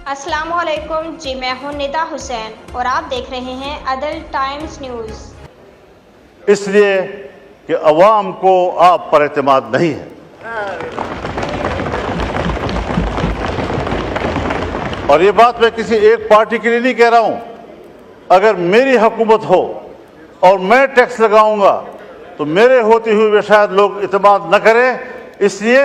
السلام علیکم جی، میں ہوں ندا حسین اور آپ دیکھ رہے ہیں عدل ٹائمز نیوز۔ اس لیے کہ عوام کو آپ پر اعتماد نہیں ہے، اور یہ بات میں کسی ایک پارٹی کے لیے نہیں کہہ رہا ہوں۔ اگر میری حکومت ہو اور میں ٹیکس لگاؤں گا تو میرے ہوتے ہوئے شاید لوگ اعتماد نہ کریں، اس لیے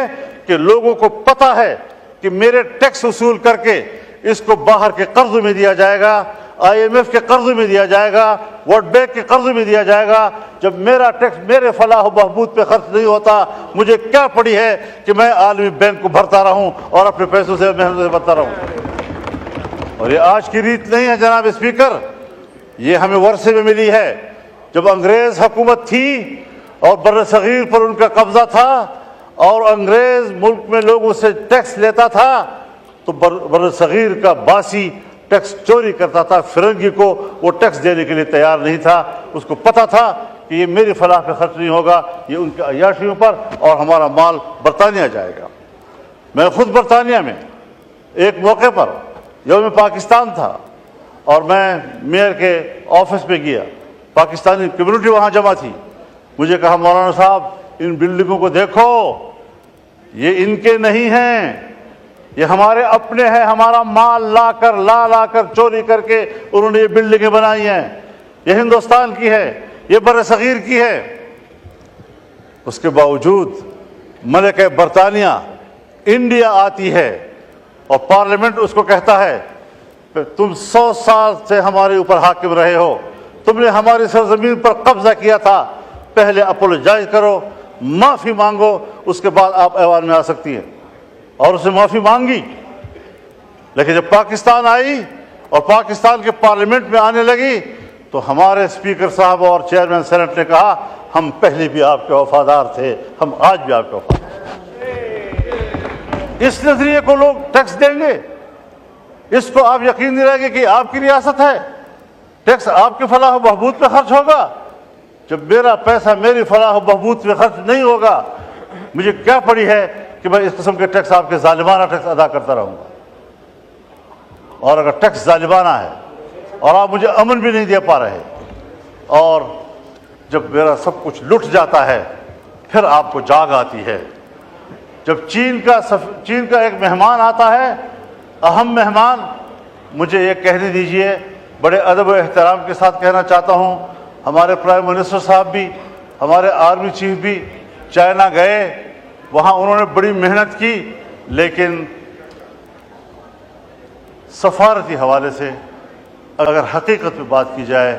کہ لوگوں کو پتہ ہے کہ میرے ٹیکس وصول کر کے اس کو باہر کے قرض میں دیا جائے گا، IMF کے قرض میں دیا جائے گا، ورلڈ بینک کے قرض میں دیا جائے گا۔ جب میرا ٹیکس میرے فلاح و بہبود پہ خرچ نہیں ہوتا، مجھے کیا پڑی ہے کہ میں عالمی بینک کو بھرتا رہوں اور اپنے پیسوں سے محنت سے بھرتا رہوں۔ اور یہ آج کی ریت نہیں ہے جناب اسپیکر، یہ ہمیں ورثے میں ملی ہے۔ جب انگریز حکومت تھی اور بر صغیر پر ان کا قبضہ تھا اور انگریز ملک میں لوگوں سے ٹیکس لیتا تھا تو بر صغیر کا باسی ٹیکس چوری کرتا تھا، فرنگی کو وہ ٹیکس دینے کے لیے تیار نہیں تھا۔ اس کو پتہ تھا کہ یہ میری فلاح پہ خرچ نہیں ہوگا، یہ ان کے عیاشیوں پر، اور ہمارا مال برطانیہ جائے گا۔ میں خود برطانیہ میں ایک موقع پر یوم پاکستان تھا اور میں میئر کے آفس میں گیا، پاکستانی کمیونٹی وہاں جمع تھی۔ مجھے کہا مولانا صاحب ان بلڈنگوں کو دیکھو، یہ ان کے نہیں ہیں، یہ ہمارے اپنے ہیں، ہمارا مال لا کر چوری کر کے انہوں نے یہ بلڈنگیں بنائی ہیں، یہ ہندوستان کی ہے، یہ بر صغیر کی ہے۔ اس کے باوجود ملکہ برطانیہ انڈیا آتی ہے اور پارلیمنٹ اس کو کہتا ہے کہ تم 100 سال سے ہمارے اوپر حاکم رہے ہو، تم نے ہماری سرزمین پر قبضہ کیا تھا، پہلے اپولوجائز کرو، معافی مانگو، اس کے بعد آپ ایوان میں آ سکتی ہیں۔ اور اس نے معافی مانگی، لیکن جب پاکستان آئی اور پاکستان کے پارلیمنٹ میں آنے لگی تو ہمارے اسپیکر صاحب اور چیئرمین سینٹ نے کہا ہم پہلے بھی آپ کے وفادار تھے، ہم آج بھی آپ کے وفادار ہیں۔ اس نظریے کو لوگ ٹیکس دیں گے، اس کو آپ یقین دلائیں گے کہ آپ کی ریاست ہے، ٹیکس آپ کے فلاح و بہبود پہ خرچ ہوگا؟ جب میرا پیسہ میری فلاح و بہبود پہ خرچ نہیں ہوگا، مجھے کیا پڑی ہے کہ میں اس قسم کے ٹیکس، آپ کے ظالمانہ ٹیکس ادا کرتا رہوں گا؟ اور اگر ٹیکس ظالمانہ ہے اور آپ مجھے امن بھی نہیں دے پا رہے، اور جب میرا سب کچھ لٹ جاتا ہے پھر آپ کو جاگ آتی ہے۔ جب چین کا ایک مہمان آتا ہے، اہم مہمان، مجھے یہ کہنے دیجئے، بڑے ادب و احترام کے ساتھ کہنا چاہتا ہوں، ہمارے پرائم منسٹر صاحب بھی، ہمارے آرمی چیف بھی چائنا گئے، وہاں انہوں نے بڑی محنت کی، لیکن سفارتی حوالے سے اگر حقیقت میں بات کی جائے،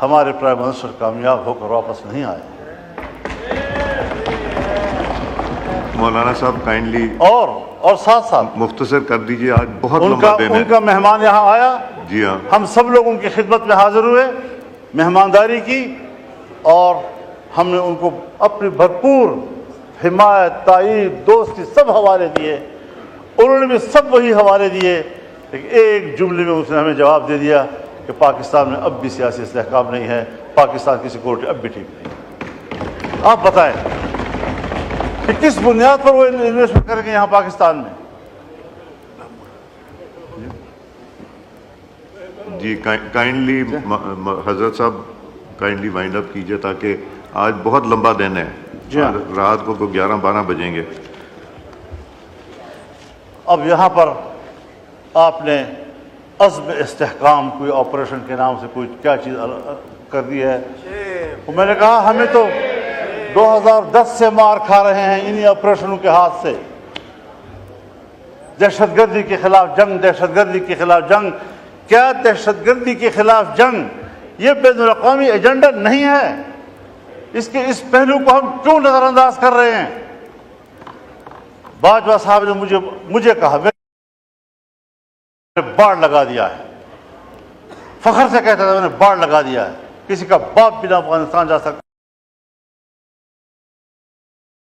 ہمارے پرائم منسٹر کامیاب ہو کر واپس نہیں آئے۔ مولانا صاحب کائنڈلی اور ساتھ ساتھ مختصر کر دیجئے، آج بہت لمبا دن ہے۔ ان کا مہمان یہاں آیا، جی ہاں، ہم سب لوگ ان کی خدمت میں حاضر ہوئے، مہمانداری کی، اور ہم نے ان کو اپنی بھرپور حمایت، تائید، دوستی سب حوالے دیے، انہوں نے بھی سب وہی حوالے دیے، لیکن ایک جملے میں اس نے ہمیں جواب دے دیا کہ پاکستان میں اب بھی سیاسی استحکام نہیں ہے، پاکستان کی سیکورٹی اب بھی ٹھیک نہیں ہے۔ آپ بتائیں کہ کس بنیاد پر وہ انویسٹمنٹ کریں گے یہاں پاکستان میں؟ جی کائنڈلی حضرت صاحب کائنڈلی وائنڈ اپ کیجئے، تاکہ آج بہت لمبا دن ہے، رات کو 11-12 بجیں گے۔ اب یہاں پر آپ نے عزم استحکام کوئی آپریشن کے نام سے کوئی کیا چیز کر دی ہے؟ میں نے کہا ہمیں تو 2010 سے مار کھا رہے ہیں انہی آپریشنوں کے ہاتھ سے۔ دہشت گردی کے خلاف جنگ، دہشت گردی کے خلاف جنگ، کیا دہشت گردی کے خلاف جنگ یہ بین الاقوامی ایجنڈا نہیں ہے؟ اس پہلو کو ہم کیوں نظر انداز کر رہے ہیں؟ باجوہ صاحب نے مجھے کہا، میں نے باڑ لگا دیا ہے، فخر سے کہتا تھا میں نے باڑ لگا دیا ہے، کسی کا باپ بنا افغانستان جا سکتا